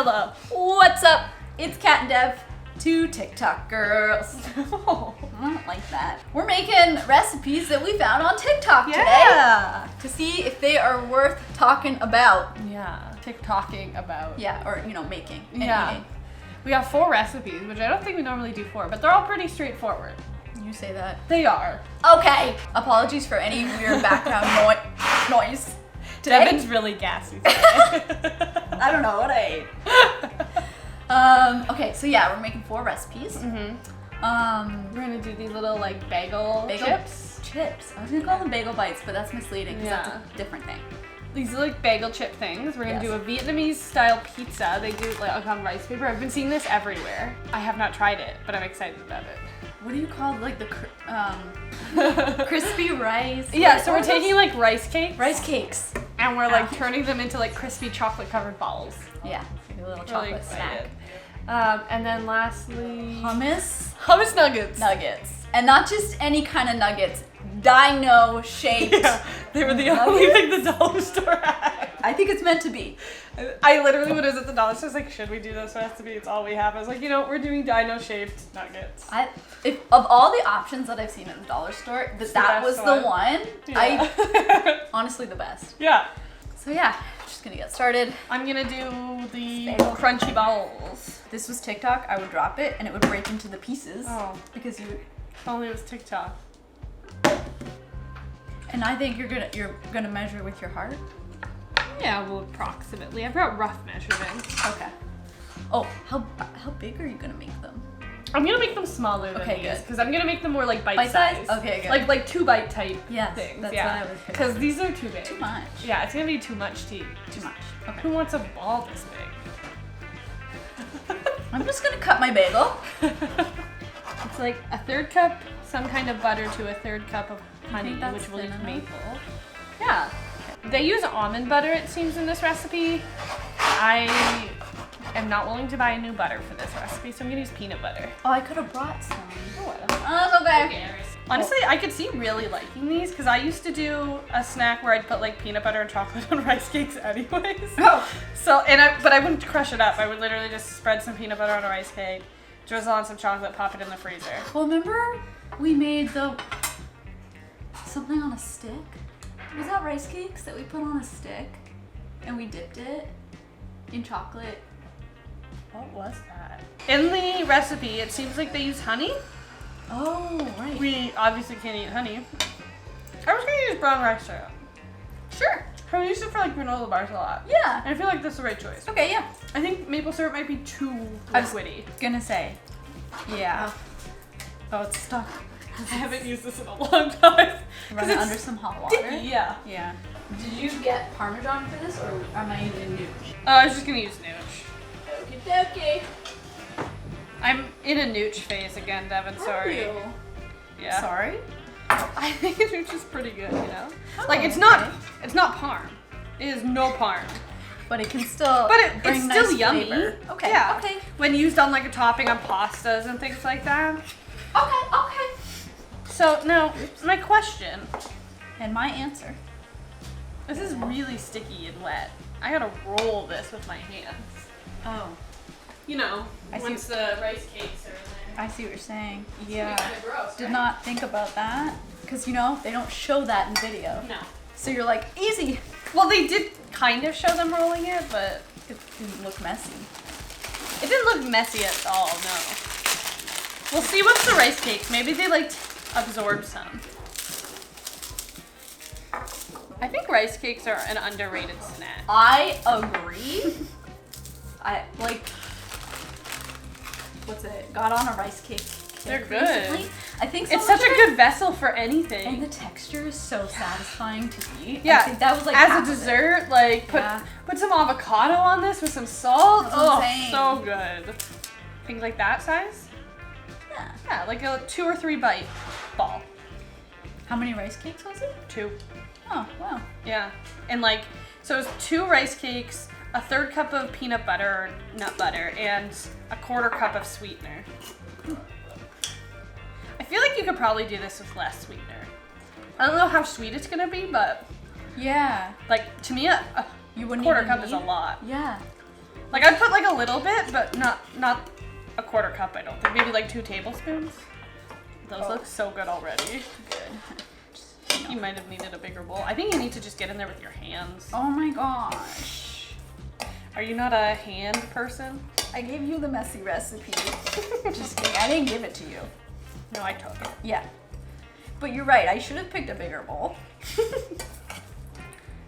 Hello. What's up? It's Kat and Dev, two TikTok girls. Oh. I don't like that. We're making recipes that we found on TikTok Yeah. today to see if they are worth talking about. Yeah. TikToking about. Yeah, or making and eating. We got 4 recipes, which I don't think we normally do 4, but they're all pretty straightforward. You say that. They are. Okay. Apologies for any weird background noise. Today? Devin's really gassy today. I don't know what I ate. Okay, so yeah, we're making 4 recipes. Mm-hmm. We're gonna do these little like bagel chips. Chips. I was gonna call them bagel bites, but that's misleading because that's a different thing. These are like bagel chip things. We're gonna do a Vietnamese style pizza. They do like on rice paper. I've been seeing this everywhere. I have not tried it, but I'm excited about it. What do you call like the crispy rice? Yeah, so we're taking like rice cakes, and we're like turning them into like crispy chocolate covered balls. Yeah, like a little chocolate snack. And then lastly, hummus nuggets. And not just any kind of nuggets, dino shaped. Yeah, they were the only thing the dollar store had. I think it's meant to be. I literally, when I was at the dollar store, I was like, should we do this recipe? It's all we have. I was like, we're doing dino shaped nuggets. If of all the options that I've seen at the dollar store, that was the one. Yeah. Honestly the best. Yeah. So yeah, just gonna get started. I'm gonna do the crunchy balls. This was TikTok. I would drop it and it would break into the pieces. Oh. Because If only it was TikTok. And I think you're gonna measure with your heart. Yeah, well, approximately. I've got rough measurements. Okay. Oh, how big are you gonna make them? I'm gonna make them smaller than these because I'm gonna make them more like bite size. Okay, good. Like 2 bite type yes, things. That's yeah. what I was because these are too big. Too much. Yeah, it's gonna be too much to eat. Too much. Okay. Who wants a ball this big? I'm just gonna cut my bagel. It's like a 1/3 cup some kind of butter to a 1/3 cup of honey, which we'll use maple. Yeah. They use almond butter, it seems, in this recipe. I am not willing to buy a new butter for this recipe, so I'm gonna use peanut butter. Oh, I could have brought some. Oh, well. That's okay. Honestly, I could see really liking these because I used to do a snack where I'd put like peanut butter and chocolate on rice cakes anyways. Oh. So, but I wouldn't crush it up. I would literally just spread some peanut butter on a rice cake, drizzle on some chocolate, pop it in the freezer. Well, remember we made something on a stick? Was that rice cakes that we put on a stick and we dipped it in chocolate? What was that? In the recipe, it seems like they use honey. Oh, right. We obviously can't eat honey. I was gonna use brown rice syrup. Sure. I use it for like granola bars a lot. Yeah. And I feel like that's the right choice. Okay, yeah. I think maple syrup might be too liquidy. Gonna say. Yeah. Oh, it's stuck. I haven't used this in a long time. Run it under some hot water. Yeah. Yeah. Did you get Parmesan for this, or am I using nooch? I was just gonna use nooch. Okie dokie. I'm in a nooch phase again, Devin. Sorry. Are you? Yeah. Sorry? I think nooch is pretty good, Oh, like it's not parm. It is no parm. But it can still. It's still yummy. Flavor. Okay. Yeah. Okay. When used on like a topping on pastas and things like that. Okay. So now, my question. And my answer. This is really sticky and wet. I gotta roll this with my hands. Oh. Once the rice cakes are in there. I see what you're saying. Yeah. It's kinda gross, Did right? not think about that. Because, they don't show that in video. No. So you're like, easy. Well, they did kind of show them rolling it, but It didn't look messy. it didn't look messy at all, no. We'll see with the rice cakes. Maybe they absorb some. I think rice cakes are an underrated snack. I agree. Got on a rice cake kick They're good. recently. I think It's such a good vessel for anything. And the texture is so satisfying to eat. Yeah, I think that was as a dessert, put some avocado on this with some salt. That's what I'm Oh, saying. so good. Things like that size? Yeah. Yeah, like a 2 or 3 bite ball. How many rice cakes was it? 2. Oh, wow. Yeah, and so it was 2 rice cakes, a 1/3 cup of peanut butter or nut butter, and a 1/4 cup of sweetener. I feel like you could probably do this with less sweetener. I don't know how sweet it's gonna be, but Yeah. to me, a You wouldn't 1/4 even cup is a need- lot. Yeah. Like I'd put like a little bit, but not a quarter cup, I don't think. Maybe like 2 tablespoons. Those look so good already. Good. You might have needed a bigger bowl. I think you need to just get in there with your hands. Oh my gosh. Are you not a hand person? I gave you the messy recipe. Just kidding. I didn't give it to you. No, I took it. Yeah. But you're right. I should have picked a bigger bowl.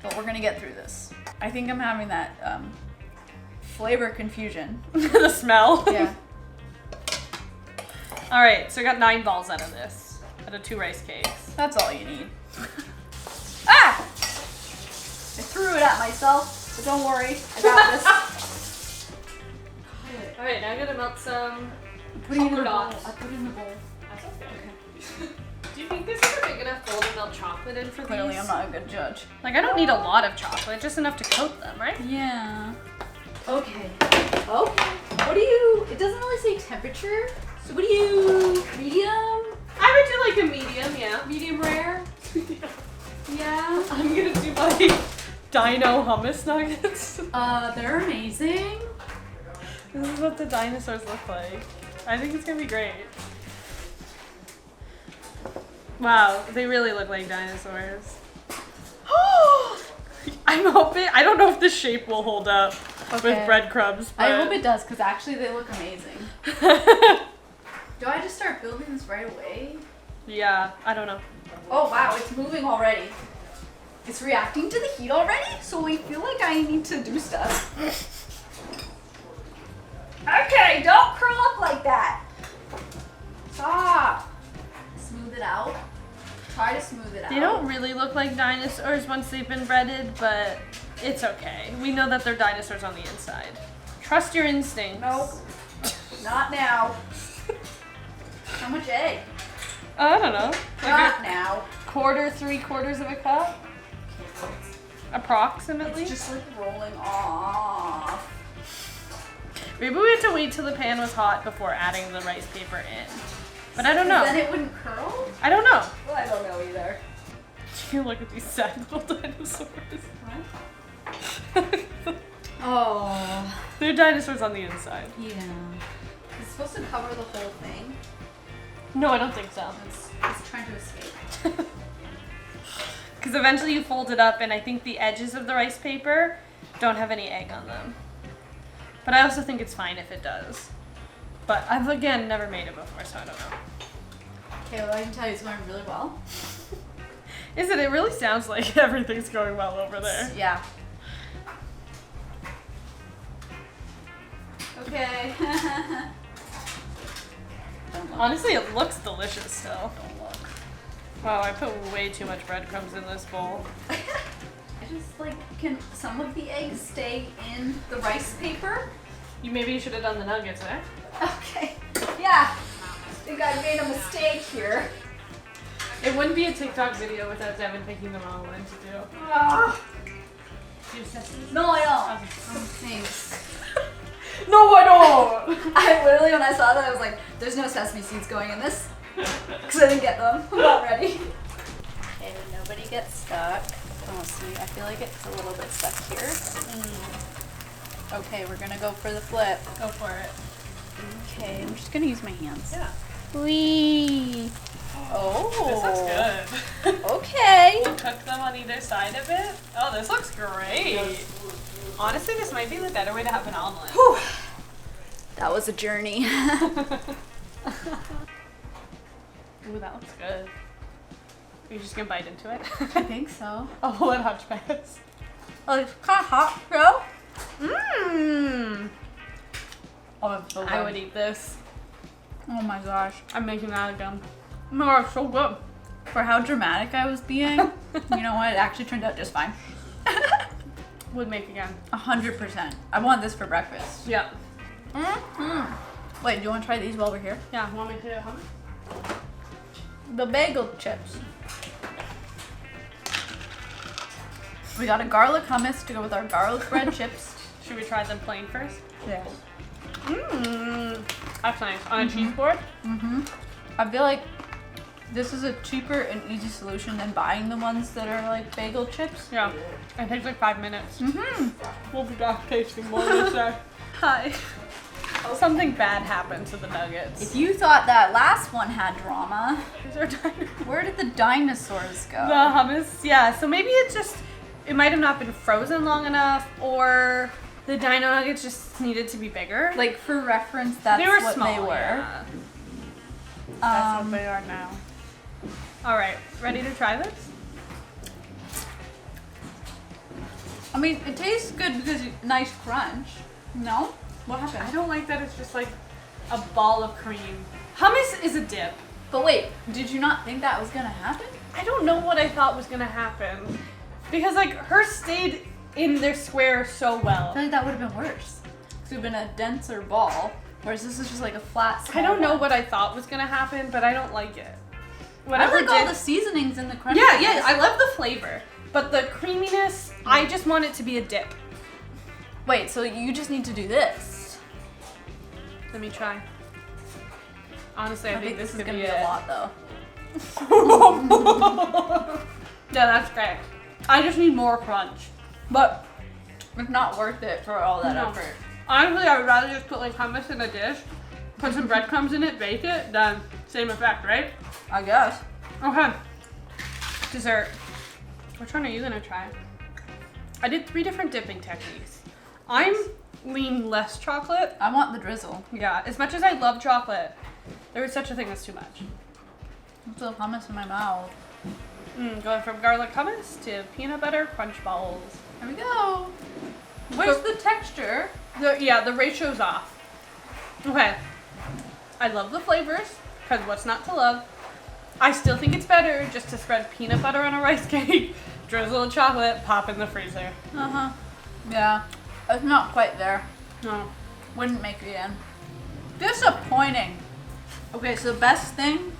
But we're gonna get through this. I think I'm having that flavor confusion. The smell? Yeah. All right, so I got 9 balls out of this, out of 2 rice cakes. That's all you need. Ah! I threw it at myself, but don't worry. I got this. All right, now I'm gonna melt some Put it in the bowl. dots. I put it in the bowl. That's okay. Do you think this is a big enough bowl to melt chocolate in for Clearly, these? I'm not a good judge. Like, I don't need a lot of chocolate, just enough to coat them, right? Yeah. Okay. Okay. What do you? It doesn't really say temperature. So what do you? Medium? I would do like a medium, yeah. Medium rare? Yeah. I'm gonna do my dino hummus nuggets. They're amazing. This is what the dinosaurs look like. I think it's gonna be great. Wow, they really look like dinosaurs. I'm hoping, I don't know if the shape will hold up with breadcrumbs. But... I hope it does, because actually they look amazing. Do I just start building this right away? Yeah, I don't know. Oh wow, it's moving already. It's reacting to the heat already? So I feel like I need to do stuff. Okay, don't curl up like that. Stop. Smooth it out. Try to smooth it out. They don't really look like dinosaurs once they've been breaded, but it's okay. We know that they're dinosaurs on the inside. Trust your instincts. Nope. Not now. How much egg? I don't know. Not now. Quarter, 3/4 of a cup? Approximately? It's just like rolling off. Maybe we have to wait till the pan was hot before adding the rice paper in. But I don't know. Then it wouldn't curl? I don't know. Well, I don't know either. You look at these sad little dinosaurs. What? Oh. They're dinosaurs on the inside. Yeah. It's supposed to cover the whole thing. No, I don't think so. It's trying to escape. Because eventually you fold it up and I think the edges of the rice paper don't have any egg on them. But I also think it's fine if it does. But I've, again, never made it before, so I don't know. Okay, well, I can tell you it's going really well. Is it? It really sounds like everything's going well over there. Yeah. Okay. Honestly, it looks delicious still. Don't look. Wow, I put way too much breadcrumbs in this bowl. I just like, can some of the eggs stay in the rice paper? Maybe you should have done the nuggets, eh? Okay. Yeah. I think I made a mistake here. It wouldn't be a TikTok video without Devin picking the wrong one to do. Ah. Do you have sesame? No, I don't. Oh, thanks. No, I don't! I literally, when I saw that, I was like, there's no sesame seeds going in this. Because I didn't get them. I'm not ready. Okay, nobody gets stuck. Oh, see, I feel like it's a little bit stuck here. Okay, we're going to go for the flip. Go for it. Okay, I'm just going to use my hands. Yeah. Whee! Oh. This looks good. Okay. We'll cook them on either side of it. Oh, this looks great. Honestly, this might be the better way to have an omelet. Whew. That was a journey. Ooh, that looks good. Are you just gonna bite into it? I think so. I'll hold it hot pass. Oh, it's kind of hot, bro. Mmm. Oh, it's so good. I would eat this. Oh my gosh. I'm making that again. Oh my god, it's so good. For how dramatic I was being, you know what? It actually turned out just fine. Would make again. 100%. I want this for breakfast. Yeah. Mm-hmm. Wait, do you want to try these while we're here? Yeah, want me to hummus? The bagel chips. We got a garlic hummus to go with our garlic bread chips. Should we try them plain first? Yes. Mmm. That's nice. On a cheese board? Mm-hmm. I feel like This is a cheaper and easy solution than buying the ones that are like bagel chips. Yeah. It takes like 5 minutes. Mm-hmm. We'll be back tasting more this day. Hi. Something bad happened to the nuggets. If you thought that last one had drama, These are dinosaurs. where did the dinosaurs go? The hummus, yeah. So maybe it might have not been frozen long enough, or the dino nuggets just needed to be bigger. Like for reference, that's they were what small, they were. yeah. That's what they are now. All right, ready to try this? I mean, it tastes good because it's nice crunch. No? What happened? I don't like that it's just like a ball of cream. Hummus is a dip. But wait, did you not think that was gonna happen? I don't know what I thought was gonna happen. Because like hers stayed in their square so I well. feel like that would have been worse. Because it would have been a denser ball, whereas this is just like a flat, I small don't know one. what I thought was gonna happen, but I don't like it. I Whatever like all the seasonings and the crunch. Yeah, I love the flavor. But the creaminess, I just want it to be a dip. Wait, so you just need to do this. Let me try. Honestly, I think this is gonna be be a lot though. Yeah, that's great. I just need more crunch. But it's not worth it for all that No. effort. Honestly, I would rather just put like hummus in a dish, put some breadcrumbs in it, bake it, done. Same effect, right? I guess. Okay. Dessert. Which one are you gonna try? I did 3 different dipping techniques. I'm lean less chocolate. I want the drizzle. Yeah, as much as I love chocolate, there is such a thing as too much. I feel hummus in my mouth. Going from garlic hummus to peanut butter crunch balls. Here we go. Where's the texture? The ratio's off. Okay. I love the flavors, because what's not to love? I still think it's better just to spread peanut butter on a rice cake, drizzle of chocolate, pop in the freezer. Uh-huh. Yeah. It's not quite there. No. Wouldn't make it in. Disappointing. Okay, so the best thing,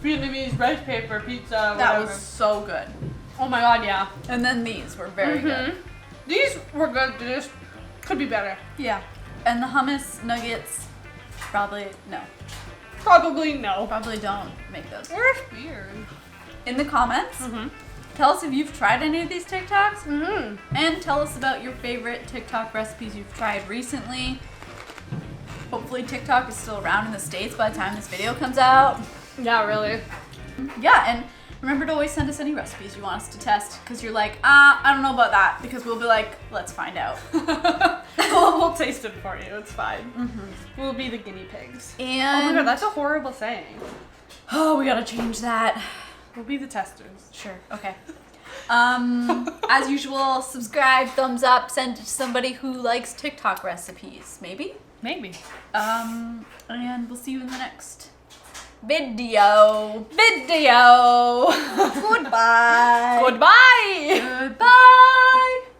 Vietnamese rice paper pizza, that whatever. was so good. Oh my god, yeah. And then these were very good. These were good. They just could be better. Yeah. And the hummus nuggets, probably no. Probably no. Probably don't make those. They're weird. In the comments, tell us if you've tried any of these TikToks. And tell us about your favorite TikTok recipes you've tried recently. Hopefully TikTok is still around in the States by the time this video comes out. Yeah, really. Yeah, and remember to always send us any recipes you want us to test, because you're like, I don't know about that, because we'll be like, let's find out. we'll taste it for you. It's fine. We'll be the guinea pigs. And Oh my god, that's a horrible saying. oh, we gotta change that. We'll be the testers. Sure, okay. As usual, subscribe, thumbs up, send it to somebody who likes TikTok recipes, maybe? Maybe. And we'll see you in the next video. Video. Goodbye. Goodbye.